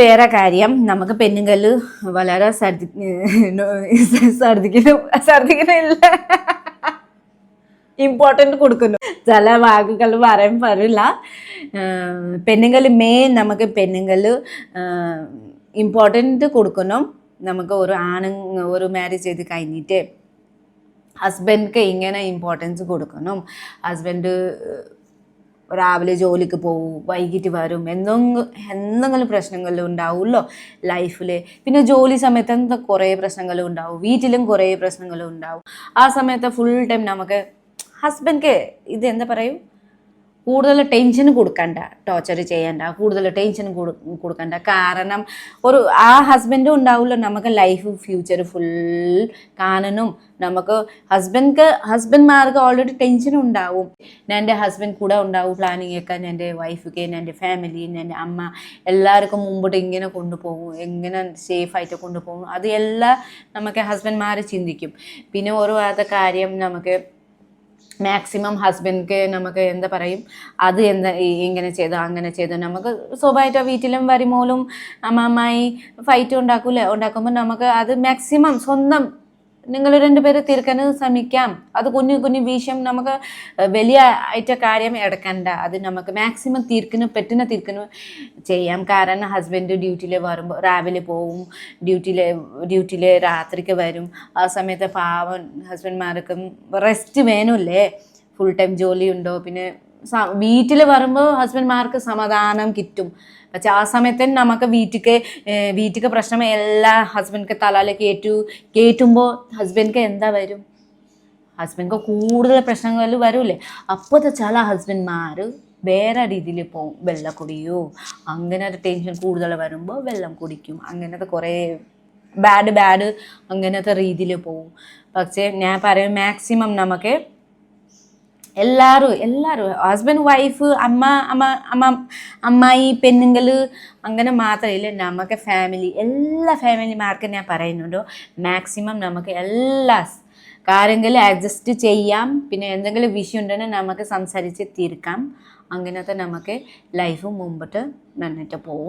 വേറെ കാര്യം നമുക്ക് പെണ്ണുങ്ങൾ വളരെ ഛർദിക്കുന്നില്ല ഇമ്പോർട്ടൻ്റ് കൊടുക്കുന്നു. ചില വാക്കുകൾ പറയാൻ പാടില്ല. പെണ്ണുങ്ങൾ മെയിൻ നമുക്ക് പെണ്ണുങ്ങൾ ഇമ്പോർട്ടൻ്റ് കൊടുക്കണം. നമുക്ക് ഒരു മാരേജ് ചെയ്ത് കഴിഞ്ഞിട്ട് ഹസ്ബൻഡ്ക്ക് ഇങ്ങനെ ഇമ്പോർട്ടൻസ് കൊടുക്കണം. ഹസ്ബൻഡ് രാവിലെ ജോലിക്ക് പോകും, വൈകിട്ട് വരും, എന്തെങ്കിലും പ്രശ്നങ്ങളും ഉണ്ടാവുമല്ലോ ലൈഫിൽ. പിന്നെ ജോലി സമയത്ത് എന്താ കുറേ പ്രശ്നങ്ങളും ഉണ്ടാവും, വീട്ടിലും കുറേ പ്രശ്നങ്ങളും ഉണ്ടാവും. ആ സമയത്ത് ഫുൾ ടൈം നമുക്ക് ഹസ്ബൻഡ്ക്ക് ഇത് എന്താ പറയും, കൂടുതൽ ടെൻഷൻ കൊടുക്കണ്ട, ടോർച്ചർ ചെയ്യണ്ട, കൂടുതൽ ടെൻഷൻ കൊടുക്കണ്ട. കാരണം ആ ഹസ്ബൻഡും ഉണ്ടാവുമല്ലോ നമുക്ക് ലൈഫ് ഫ്യൂച്ചർ ഫുൾ കാണണം. നമുക്ക് ഹസ്ബൻഡ്മാർക്ക് ഓൾറെഡി ടെൻഷൻ ഉണ്ടാവും. എൻ്റെ ഹസ്ബൻഡ് കൂടെ ഉണ്ടാവും പ്ലാനിങ് ഒക്കെ, എൻ്റെ വൈഫിക്ക്, എൻ്റെ ഫാമിലി, എൻ്റെ അമ്മ എല്ലാവർക്കും മുമ്പോട്ട് എങ്ങനെ കൊണ്ടുപോകും, എങ്ങനെ സേഫായിട്ട് കൊണ്ടുപോകും, അത് എല്ലാം നമുക്ക് ഹസ്ബൻഡ്മാർ ചിന്തിക്കും. പിന്നെ ഒരു കാര്യം നമുക്ക് മാക്സിമം ഹസ്ബൻഡ്ക്ക് നമുക്ക് എന്താ പറയും, അത് ഇങ്ങനെ ചെയ്തോ അങ്ങനെ ചെയ്തോ. നമുക്ക് സ്വാഭാവികമായിട്ട് വീട്ടിലും വരുമ്പോഴും അമ്മായി ഫൈറ്റ് ഉണ്ടാക്കുമ്പോൾ നമുക്ക് അത് മാക്സിമം സ്വന്തം നിങ്ങൾ രണ്ടുപേര് തീർക്കാൻ ശ്രമിക്കാം. അത് കുഞ്ഞു വിഷയം നമുക്ക് വലിയ ആയിട്ട കാര്യം എടുക്കണ്ട. അത് നമുക്ക് മാക്സിമം പറ്റുന്ന തീർക്കുന്നു ചെയ്യാം. കാരണം ഹസ്ബൻഡ് ഡ്യൂട്ടിയിൽ വരുമ്പോൾ രാവിലെ പോവും, ഡ്യൂട്ടിയിൽ രാത്രിക്ക് വരും. ആ സമയത്ത് പാവം ഹസ്ബൻഡ്മാർക്കും റെസ്റ്റ് വേണമല്ലേ, ഫുൾ ടൈം ജോലി ഉണ്ടോ. പിന്നെ വീട്ടിൽ വരുമ്പോൾ ഹസ്ബൻഡ്മാർക്ക് സമാധാനം കിട്ടും. പക്ഷെ ആ സമയത്ത് നമുക്ക് വീട്ടിക്ക് പ്രശ്നം എല്ലാ ഹസ്ബൻഡ്ക്ക് തലയിൽ കയറ്റുമ്പോൾ ഹസ്ബൻഡ്ക്ക് എന്താ വരും, ഹസ്ബൻഡ്ക്ക് കൂടുതൽ പ്രശ്നങ്ങൾ വരൂലേ. അപ്പോഴത്തെ ചില ഹസ്ബൻഡ്മാർ വേറെ രീതിയിൽ പോകും, വെള്ളം കുടിയോ, അങ്ങനത്തെ ടെൻഷൻ കൂടുതൽ വരുമ്പോൾ വെള്ളം കുടിക്കും, അങ്ങനത്തെ കുറേ ബാഡ് അങ്ങനത്തെ രീതിയിൽ പോകും. പക്ഷേ ഞാൻ പറയും മാക്സിമം നമുക്ക് എല്ലാവരും ഹസ്ബൻഡ് വൈഫ് അമ്മായി പെണ്ണുങ്ങൾ അങ്ങനെ മാത്രമല്ല, നമുക്ക് എല്ലാ ഫാമിലിമാർക്കും ഞാൻ പറയുന്നുണ്ടോ മാക്സിമം നമുക്ക് എല്ലാ കാര്യങ്ങളും അഡ്ജസ്റ്റ് ചെയ്യാം. പിന്നെ എന്തെങ്കിലും വിഷയം ഉണ്ടെങ്കിൽ നമുക്ക് സംസാരിച്ച് തീർക്കാം. അങ്ങനത്തെ നമുക്ക് ലൈഫ് മുമ്പോട്ട് നന്നിട്ട് പോകും.